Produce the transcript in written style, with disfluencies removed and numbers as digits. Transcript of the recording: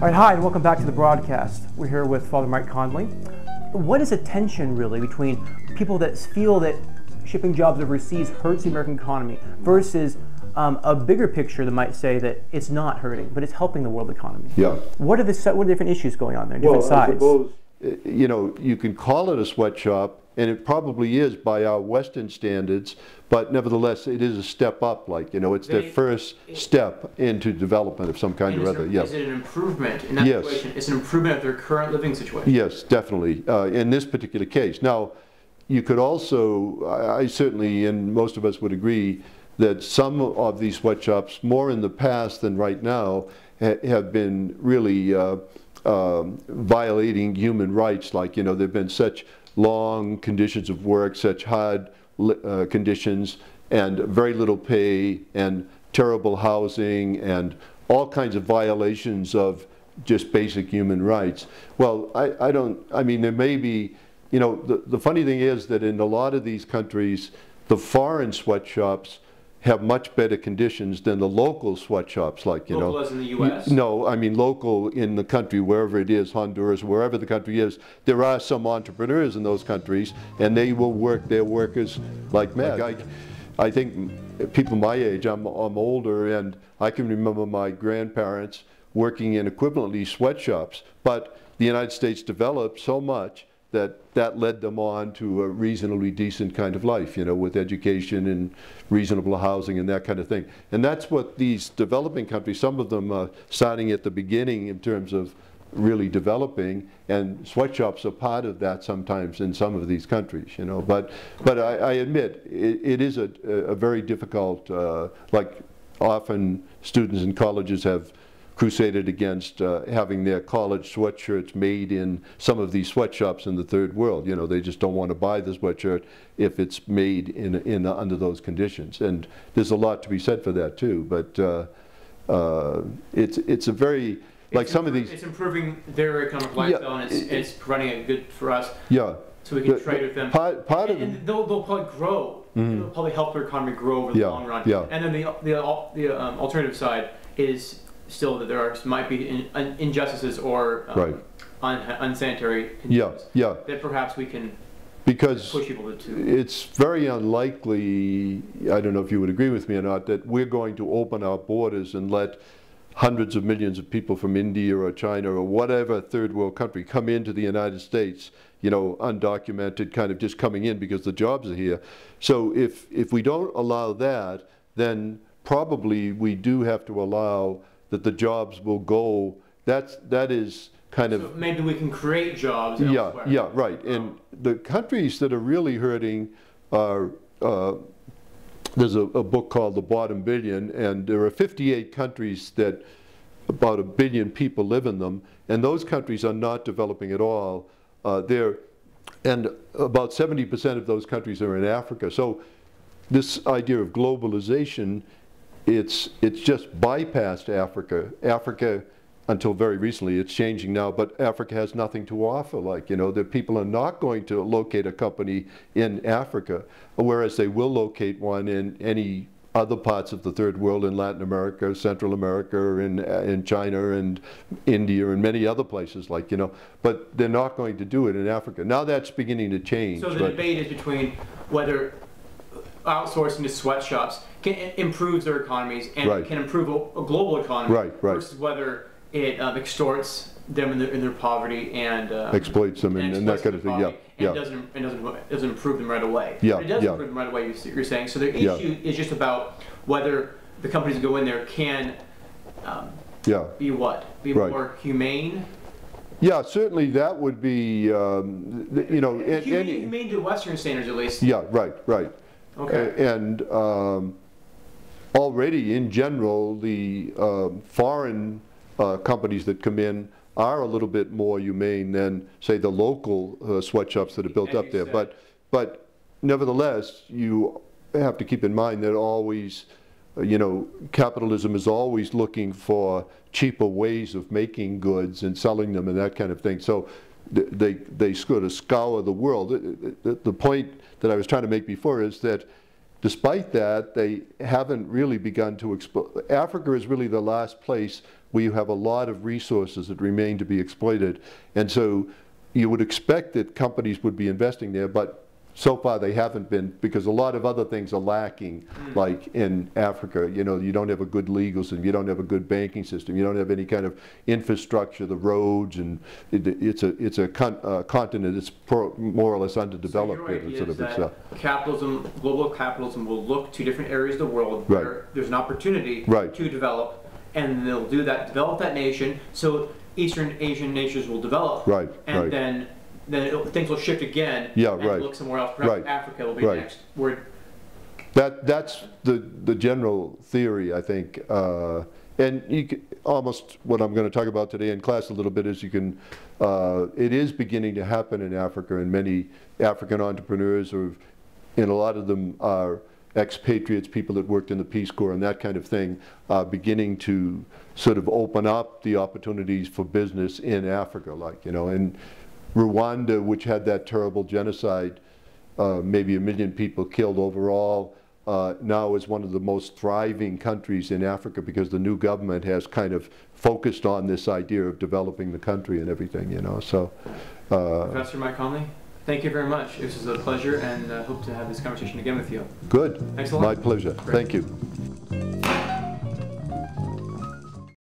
All right, hi, and welcome back to the broadcast. We're here with Father Mike Conley. What is the tension really between people that feel that shipping jobs overseas hurts the American economy versus a bigger picture that might say that it's not hurting, but it's helping the world economy? Yeah. What are the different issues going on there, different sides? I suppose, you know, you can call it a sweatshop, and it probably is by our Western standards, but nevertheless, it is a step up, like, you know, it's their first step into development of some kind or other. Is it an improvement in that situation? It's an improvement of their current living situation? Yes, definitely, in this particular case. Now, you could also, I certainly, and most of us would agree, that some of these sweatshops, more in the past than right now, have been really violating human rights. Like, you know, there have been such long conditions of work, such hard conditions, and very little pay, and terrible housing, and all kinds of violations of just basic human rights. Well, I mean, there may be, you know, the funny thing is that in a lot of these countries, the foreign sweatshops have much better conditions than the local sweatshops, like, you know. Local as in the U.S.? No, I mean local in the country, wherever it is, Honduras, wherever the country is. There are some entrepreneurs in those countries, and they will work their workers like mad. Like I think people my age, I'm older, and I can remember my grandparents working in equivalently sweatshops, but the United States developed so much that led them on to a reasonably decent kind of life, you know, with education and reasonable housing and that kind of thing. And that's what these developing countries, some of them are starting at the beginning in terms of really developing, and sweatshops are part of that sometimes in some of these countries, you know. But I admit, it is a very difficult, like often students in colleges have crusaded against having their college sweatshirts made in some of these sweatshops in the third world. You know, they just don't want to buy the sweatshirt if it's made under those conditions. And there's a lot to be said for that too. But it's a very, like some of these. It's improving their economic lifestyle, and it's providing it good for us. Yeah. So we can trade with them. And they'll probably grow. Mm-hmm. It'll probably help their economy grow over the long run. Yeah. And then the alternative side is still that there might be injustices or unsanitary conditions that perhaps we can push people to. It's very unlikely, I don't know if you would agree with me or not, that we're going to open our borders and let hundreds of millions of people from India or China or whatever third world country come into the United States, you know, undocumented, kind of just coming in because the jobs are here. So if we don't allow that, then probably we do have to allow that the jobs will go. That is kind of. Maybe we can create jobs elsewhere. Yeah, right. And the countries that are really hurting are. There's a book called The Bottom Billion, and there are 58 countries that about 1 billion people live in them, and those countries are not developing at all. And about 70% of those countries are in Africa. So this idea of globalization, it's just bypassed Africa. Africa, until very recently, it's changing now, but Africa has nothing to offer. Like, you know, the people are not going to locate a company in Africa, whereas they will locate one in any other parts of the third world, in Latin America, Central America, in China and India and many other places, like, you know, but they're not going to do it in Africa. Now that's beginning to change. So the debate is between whether outsourcing to sweatshops improves their economies and can improve a global economy versus whether it extorts them in their poverty and exploits them and that kind of thing. And doesn't improve them right away. It does improve them right away, you're saying. So the issue is just about whether the companies that go in there can be what? Be more humane? Yeah, certainly that would be, you know, humane to Western standards at least. Yeah, right. Okay. And already in general, the foreign companies that come in are a little bit more humane than, say, the local sweatshops that are built up there. But nevertheless, you have to keep in mind that always, you know, capitalism is always looking for cheaper ways of making goods and selling them and that kind of thing. So they sort of scour the world. The point that I was trying to make before is that despite that, they haven't really begun to exploit. Africa is really the last place where you have a lot of resources that remain to be exploited. And so you would expect that companies would be investing there, but so far they haven't been, because a lot of other things are lacking, like in Africa. You know, you don't have a good legal system, you don't have a good banking system, you don't have any kind of infrastructure, the roads, and it's a continent that's more or less underdeveloped. So your idea is that capitalism, global capitalism, will look to different areas of the world where there's an opportunity to develop, and they'll do that, develop that nation, so Eastern Asian nations will develop, and then things will shift again and look somewhere else. Perhaps Africa will be next. That's the general theory, I think. And you can, almost what I'm going to talk about today in class a little bit is it is beginning to happen in Africa, and many African entrepreneurs, and a lot of them are expatriates, people that worked in the Peace Corps and that kind of thing, beginning to sort of open up the opportunities for business in Africa, like, you know, and Rwanda, which had that terrible genocide, maybe 1 million people killed overall, now is one of the most thriving countries in Africa because the new government has kind of focused on this idea of developing the country and everything, you know. So, Professor Mike Conley, thank you very much. This was a pleasure, and hope to have this conversation again with you. Good. Thanks a lot. My pleasure. Great. Thank you.